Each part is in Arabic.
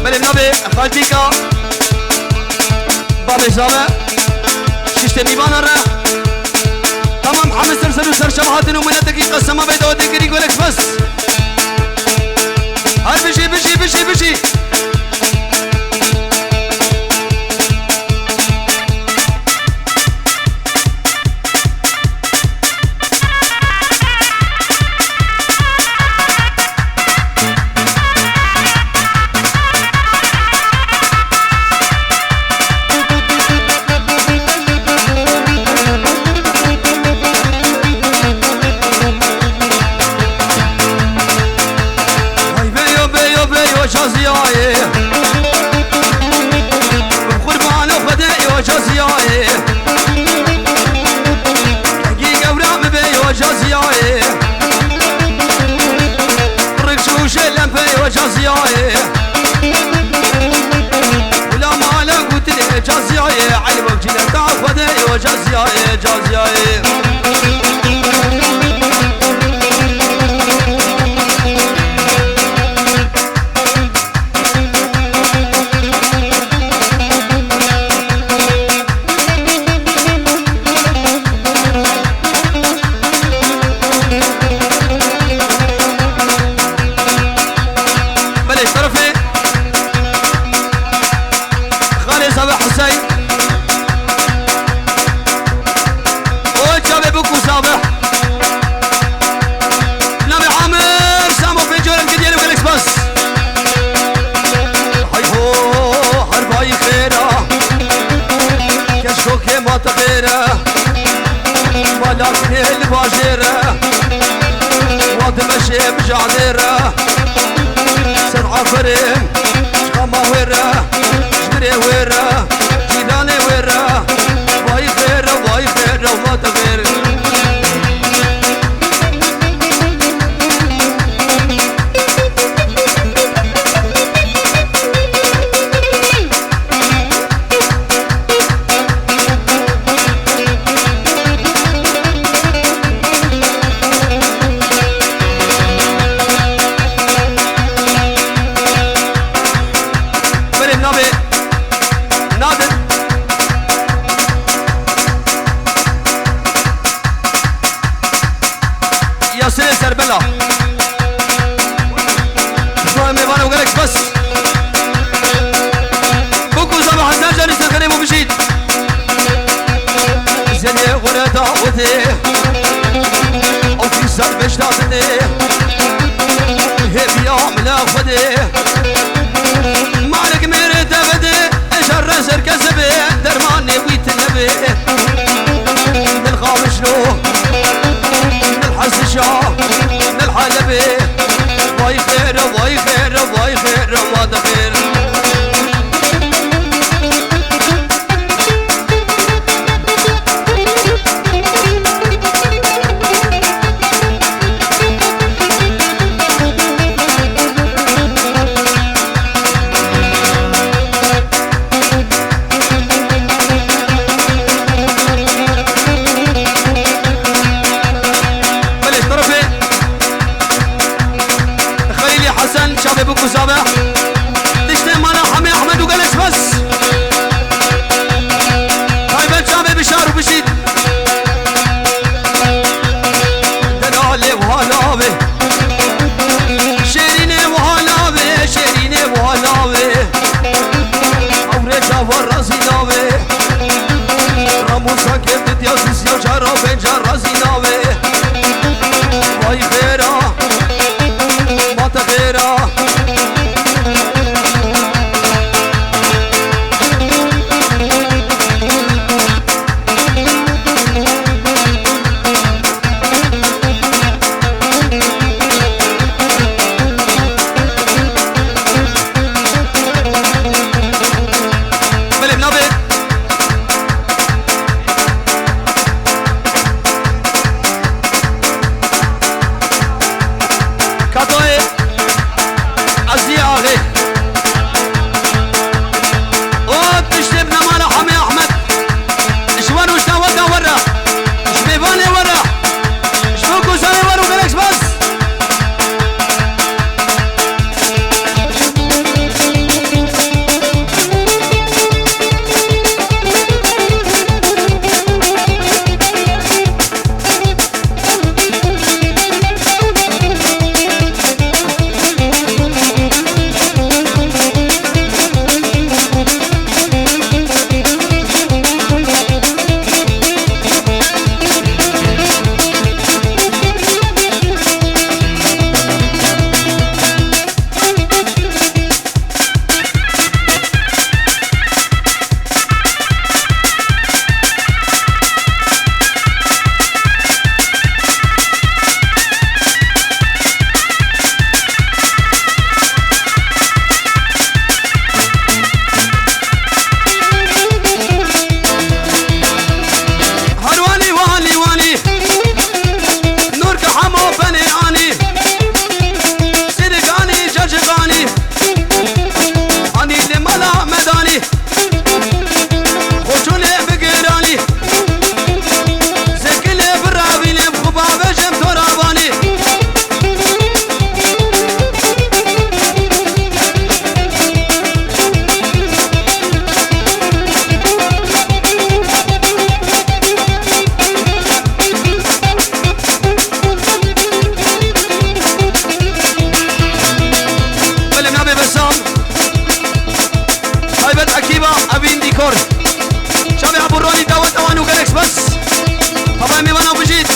بله منابه خالتیکا بابه زاوه ششت میبانه را تمام حمد سرسر و سرشبهاتن و منتکی قسمه بیدو دیگری گلک بس هر بشی بشی بشی بشی زور شابي ابو روني دعوة اوانو جالكس بس طبعا ميوانا وبجيت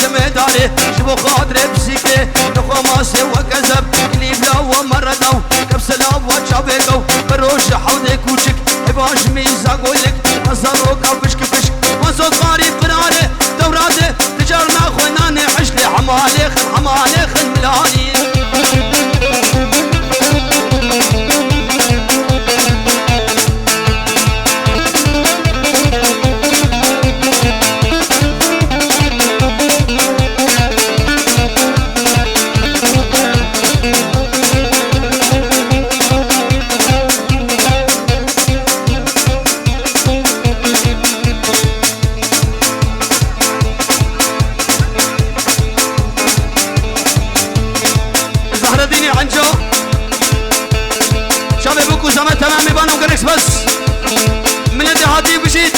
ميداني جبو خاطري بسيكي نخو ماسي وكذب اللي بلا ومردو كبسلا وشابيكو بروش حودي كوشك باش ميزا قولك مصروكا فشك فشك مصوت غاري قراري دوراتي تجارنا خويناني عشلي حمالي خن حمالي خن ملاني تمام يبانو قريكس بس من الدهاتي بشيت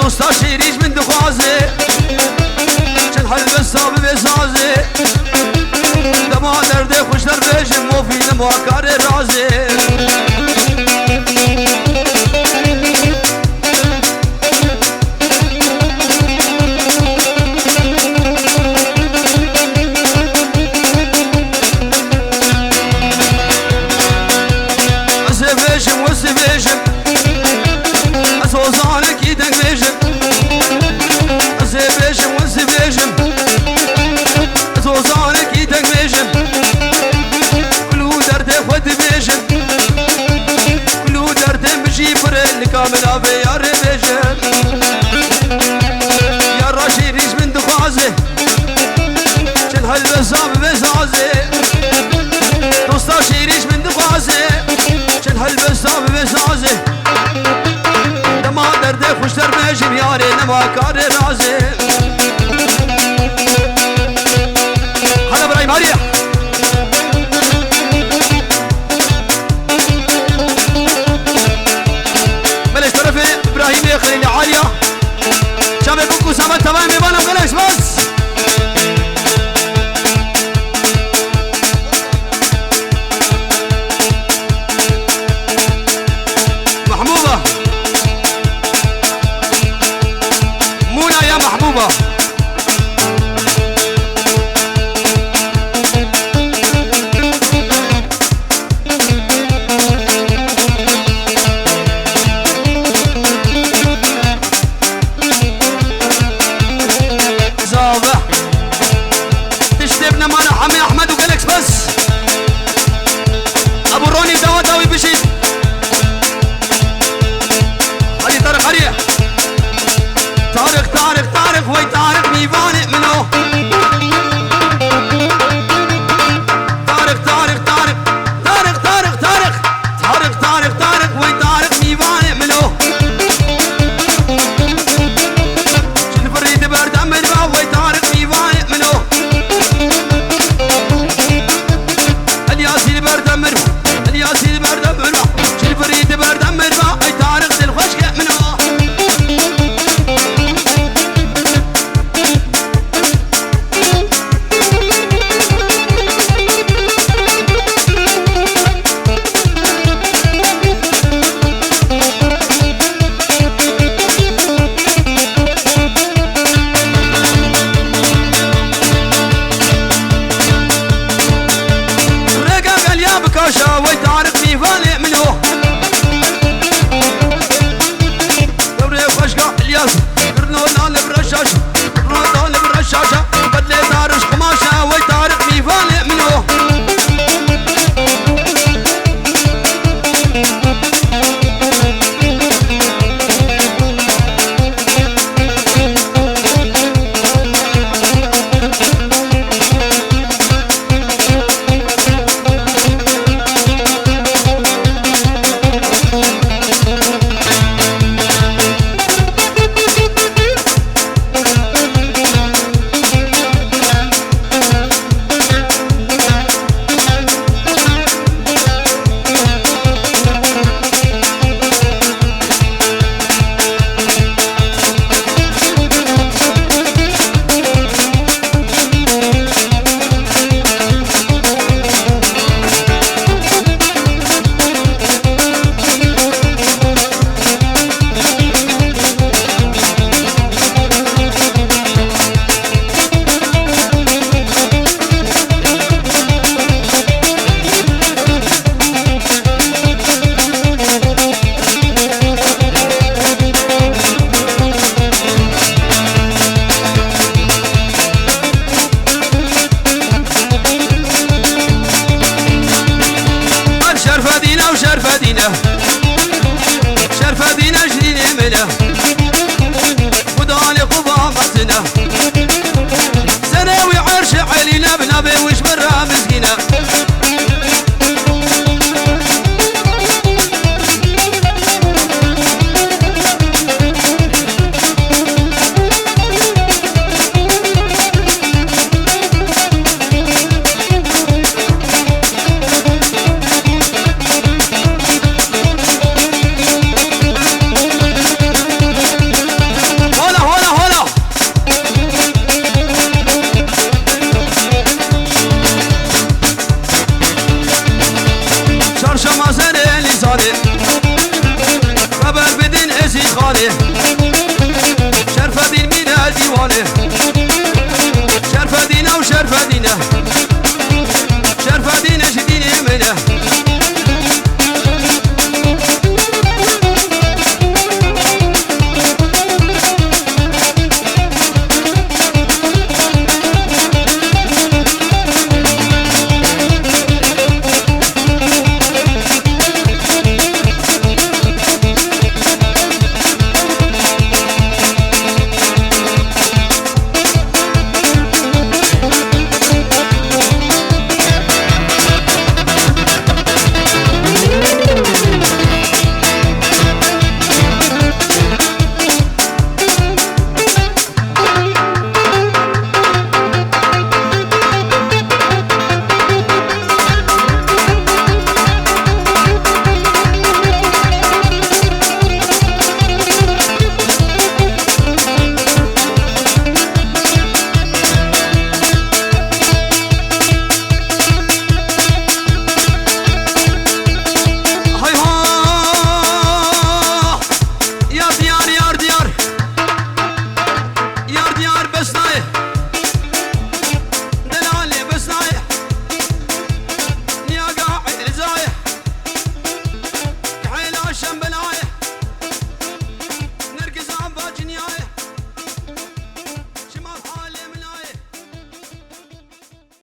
دوستا شيريش من دخوازي شن حلب الصاب بسازي دما درد خوش در بيجم موفين مواكار رازي أسفيجم وسفيجم أسوزانك يدك بيجم أسفيجم وسفيجم أسوزانك يدك بيجم كلو درد خود بيجم كلو درد بجي فرل كامل أبي يار بيجم يا راشي ريش من دخوازي شن هالبساب بسازي دوستا شيريش من دخوازي شن هالبساب بسازي دما درد خوش در بيجم ياري نما كار رازي هلا براي ماريا بلش طرفي ابراهيم يخلي عالية شابي بوكو سامة تمام يبانا بلش بس محبوبة منى يا محبوبة زابة تشتبنا مانا حمي أحمد وقلكس بس أبو روني دوا داوي بشيت هذه طارق عليه طارق طارق طارق وي طارق ميفانق منو طارق طارق طارق طارق طارق طارق طارق طارق طارق وي طارق ميفانق منو شن فريد بردم منو وي طارق ميفانق منو الياسين بردم منو الياسين بردم منو شن فريد بردم منو اي طارق دل خشك منو بكاشا ويتعرق في فالي منو دوري خشقة الياس قرنو طالب رشاشة قرنو طالب رشاشة بدلي دارش قماشة ويتعرق في فالي منو والي شرفة دينا وشرفة دينا